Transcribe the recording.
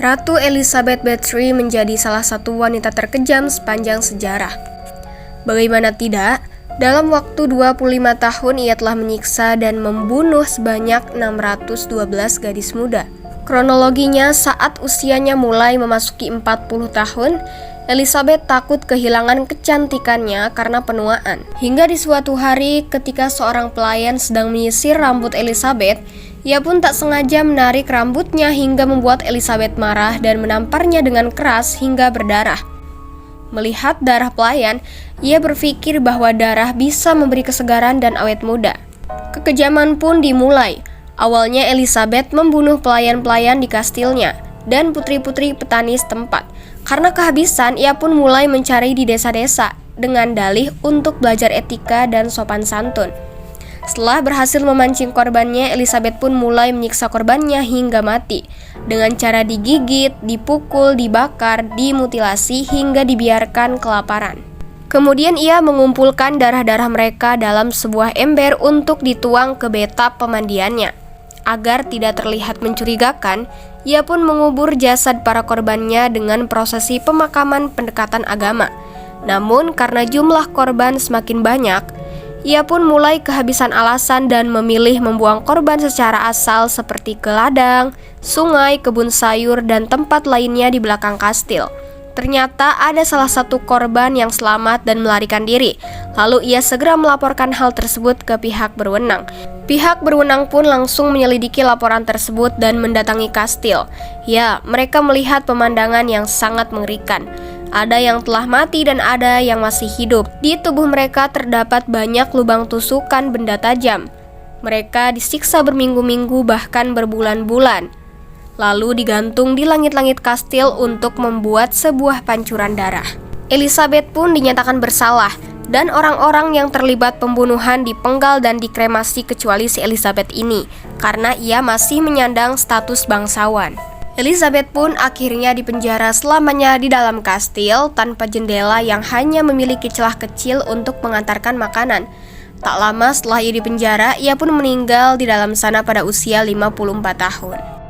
Ratu Elizabeth Bathory menjadi salah satu wanita terkejam sepanjang sejarah. Bagaimana tidak, dalam waktu 25 tahun ia telah menyiksa dan membunuh sebanyak 612 gadis muda. Kronologinya, saat usianya mulai memasuki 40 tahun, Elizabeth takut kehilangan kecantikannya karena penuaan. Hingga di suatu hari ketika seorang pelayan sedang menyisir rambut Elizabeth, ia pun tak sengaja menarik rambutnya hingga membuat Elizabeth marah dan menamparnya dengan keras hingga berdarah. Melihat darah pelayan, ia berpikir bahwa darah bisa memberi kesegaran dan awet muda. Kekejaman pun dimulai. Awalnya Elizabeth membunuh pelayan-pelayan di kastilnya dan putri-putri petani setempat. Karena kehabisan, ia pun mulai mencari di desa-desa dengan dalih untuk belajar etika dan sopan santun. Setelah berhasil memancing korbannya, Elizabeth pun mulai menyiksa korbannya hingga mati dengan cara digigit, dipukul, dibakar, dimutilasi hingga dibiarkan kelaparan. Kemudian ia mengumpulkan darah-darah mereka dalam sebuah ember untuk dituang ke bathtub pemandiannya. Agar tidak terlihat mencurigakan, ia pun mengubur jasad para korbannya dengan prosesi pemakaman pendekatan agama. Namun karena jumlah korban semakin banyak, ia pun mulai kehabisan alasan dan memilih membuang korban secara asal seperti ke ladang, sungai, kebun sayur, dan tempat lainnya di belakang kastil. Ternyata ada salah satu korban yang selamat dan melarikan diri. Lalu ia segera melaporkan hal tersebut ke pihak berwenang. Pihak berwenang pun langsung menyelidiki laporan tersebut dan mendatangi kastil. Ya, mereka melihat pemandangan yang sangat mengerikan. Ada yang telah mati dan ada yang masih hidup. Di tubuh mereka terdapat banyak lubang tusukan benda tajam. Mereka disiksa berminggu-minggu bahkan berbulan-bulan, lalu digantung di langit-langit kastil untuk membuat sebuah pancuran darah. Elizabeth pun dinyatakan bersalah dan orang-orang yang terlibat pembunuhan dipenggal dan dikremasi kecuali si Elizabeth ini karena ia masih menyandang status bangsawan. Elizabeth pun akhirnya dipenjara selamanya di dalam kastil tanpa jendela yang hanya memiliki celah kecil untuk mengantarkan makanan. Tak lama setelah ia dipenjara, ia pun meninggal di dalam sana pada usia 54 tahun.